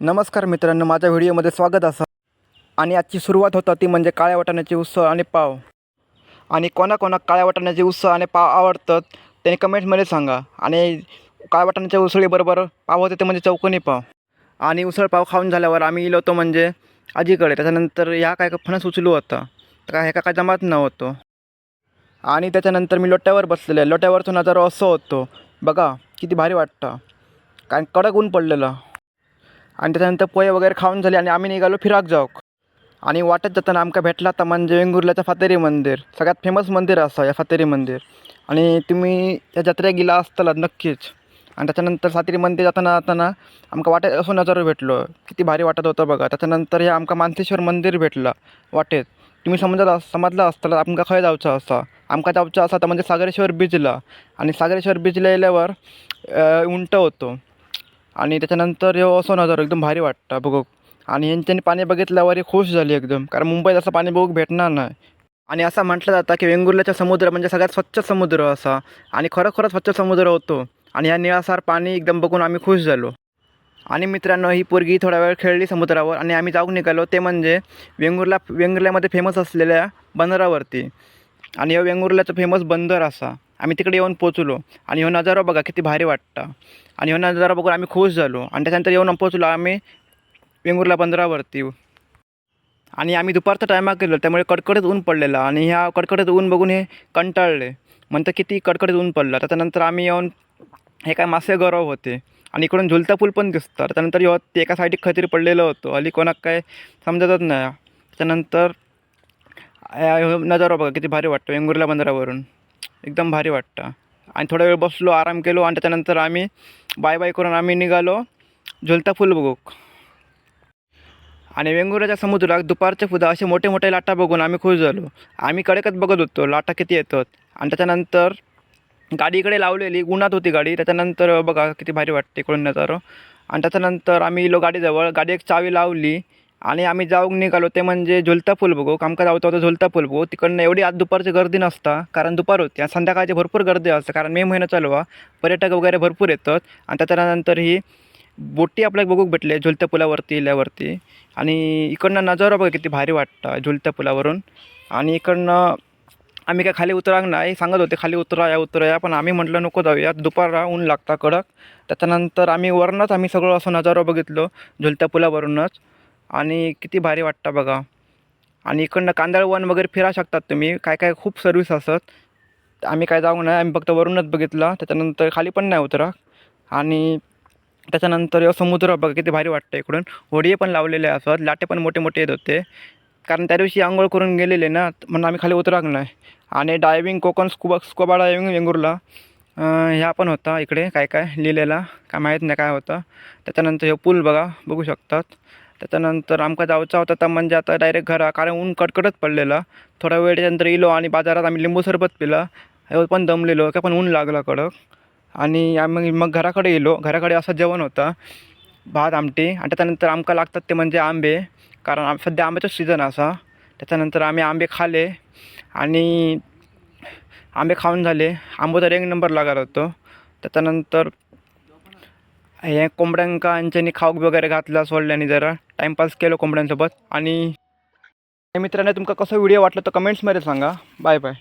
नमस्कार मित्रांनो, माझ्या व्हिडिओमध्ये स्वागत असा. आणि आजची सुरुवात होता ती म्हणजे काळ्या वाटाण्याची उसळ आणि पाव. आणि कोणाकोणाक काळ्या वाटाण्याची उसळ आणि पाव आवडतात त्यांनी कमेंटमध्ये सांगा. आणि काळ्या वाटाण्याच्या उसळीबरोबर पाव होते ते म्हणजे चौकोनी पाव. आणि उसळ पाव खाऊन झाल्यावर आम्ही गेलो होतो म्हणजे आजीकडे. त्याच्यानंतर ह्या काय फणस उचलू होता, तर काय ह्या काय जमात नव्हतो. आणि त्याच्यानंतर मी लोट्यावर बसलेलो. लोट्यावरचा नजारा असं होतो बघा, किती भारी वाटतं. कारण कडक ऊन पडलेलं. आणि त्याच्यानंतर पोहे वगैरे खाऊन झाले आणि आम्ही निघालो फिराक जाऊक. आणि वाटत जाताना आमका भेटला तर म्हणजे वेंगुर्ल्याचं फातेरी मंदिर, सगळ्यात फेमस मंदिर असं या फातेरी मंदिर. आणि तुम्ही त्या जत्रेक गेला असताला नक्कीच. आणि त्याच्यानंतर फातेरी मंदिर जाताना आमका वाटेत असं नजारा भेटलो, किती भारी वाटत होतं बघा. त्याच्यानंतर हे आमका मानसेश्वर मंदिर भेटलं वाटेत. तुम्ही समजला असताला आमका खंय जावचं असा. आमका जावचं असा तर म्हणजे सागरेश्वर बीचला. आणि सागरेश्वर बीचला गेल्यावर उंट होतो. आणि त्याच्यानंतर ह्यो असो नजारा एकदम भारी वाटतं बघू. आणि ह्यांच्यानी पाणी बघितल्यावर खुश झाली एकदम, कारण मुंबईत असं पाणी बघूक भेटणार नाही. आणि असं म्हटलं जातं की वेंगुर्ल्याचा समुद्र म्हणजे सगळ्यात स्वच्छ समुद्र असा. आणि खरोखरच स्वच्छ समुद्र होतो. आणि ह्या निळाशार पाणी एकदम बघून आम्ही खुश झालो. आणि मित्रांनो, ही पोरगी थोडा वेळ खेळली समुद्रावर आणि आम्ही जाऊन निघालो ते म्हणजे वेंगुर्ल्यामध्ये फेमस असलेल्या बंदरावरती. आणि ह्यो वेंगुर्ल्याचं फेमस बंदर असा. आम्ही तिकडे येऊन पोचलो. आणि ह्यो नजारा बघा किती भारी वाटतं. आणि ह्यो नजारा बघून आम्ही खुश झालो. आणि त्याच्यानंतर येऊन पोचलो आम्ही वेंगुर्ला बंदरावरती. आणि आम्ही दुपारचा टायमाक गेलो, त्यामुळे कडकडीत ऊन पडलेलं. आणि ह्या कडकडीत ऊन बघून हे कंटाळले, म्हणतं किती कडकडीत ऊन पडलं. त्याच्यानंतर आम्ही येऊन हे काय मासे गरव होते. आणि इकडून झुलता पूल पण दिसतात. त्यानंतर ह्यो ते एका साईडीक खैतरी पडलेलं होतं, हल्ली कोणाक काय समजतच नाही. त्याच्यानंतर ह्यो नजारा बघा किती भारी वाटतं वेंगुर्ला बंदरावरून, एकदम भारी वाटतं. आणि थोडा वेळ बसलो, आराम केलो. आणि त्याच्यानंतर आम्ही बाय बाय करून आम्ही निघालो झुलता पूल बघूक. आणि वेंगुर्ल्याच्या समुद्रात दुपारच्या पुढं असे मोठे मोठे लाटा बघून आम्ही खुश झालो. आम्ही कडेकच बघत होतो लाटा किती येतात. आणि त्याच्यानंतर गाडी इकडे लावलेली, उन्हात होती गाडी. त्याच्यानंतर बघा किती भारी वाटते इकडून नजारा. आणि त्याच्यानंतर आम्ही इलो गाडीजवळ, गाडी एक चावी लावली. आणि आम्ही जाऊन निघालो ते म्हणजे झुलता पूल बघू. आमका जाऊचं होतं झुलता पूल बघू. तिकडनं एवढी आज दुपारची गर्दी नसता, कारण दुपार होती. आणि संध्याकाळची भरपूर गर्दी असते, कारण मे महिना चालू आहे, पर्यटक वगैरे भरपूर येतात. आणि त्याच्यानंतर ही बोटी आपल्याला बघूक भेटले झुलत्या पुलावरती इल्यावरती. आणि इकडनं नजारा बघा किती भारी वाटतं झुलत्या पुलावरून. आणि इकडनं आम्ही काय खाली उतराक नाही सांगत होते, खाली उतरूया, पण आम्ही म्हटलं नको जाऊया, दुपारला ऊन लागता कडक. त्याच्यानंतर आम्ही सगळं असं नजारा बघितलं झुलत्या पुलावरूनच. आणि किती भारी वाटतं बघा. आणि इकडनं कांदळवन वगैरे फिरा शकतात तुम्ही, काय काय खूप सर्विस असतात. आम्ही काय जाऊ नाही, आम्ही फक्त वरूनच बघितलं. त्याच्यानंतर खाली पण नाही उतरा. आणि त्याच्यानंतर समुद्र बघा किती भारी वाटतं इकडून. होडी पण लावलेले असतात, लाटे पण मोठे मोठे येत होते, कारण त्या दिवशी आंघोळ करून गेलेले ना, म्हणून आम्ही खाली उतराक नाही. आणि diving Konkan scuba diving Vengurla ह्या पण होता इकडे, काय काय लिहिलेला काय माहीत नाही काय होतं. त्याच्यानंतर हे पूल बघू शकतात. त्याच्यानंतर आमका जाऊचा होता तर म्हणजे आता डायरेक्ट घरा, कारण ऊन कडकडत पडलेला. थोडा वेळ त्याच्यानंतर इलो आणि बाजारात आम्ही लिंबू सरबत पिला. हे पण दमलेलो काय, पण ऊन लागला कडक. आणि आम्ही मग घराकडे गेलो. घराकडे असं जेवण होतं, भात आमटी. आणि त्याच्यानंतर आमका लागतात ते म्हणजे आंबे, कारण सध्या आंब्याचं सीझन असा. त्याच्यानंतर आम्ही आंबे खाले. आणि आंबे खाऊन झाले, आंबो तर एक नंबर लागत होतो. त्याच्यानंतर हे कोंबड्यांका यांच्यानी खाऊक वगैरे घातला सोडल्याने, जरा टाईमपास केलो कोंबड्यांसोबत. आणि मित्रांनो, तुमका कसं व्हिडिओ वाटलं तर कमेंट्समध्ये सांगा. Bye bye.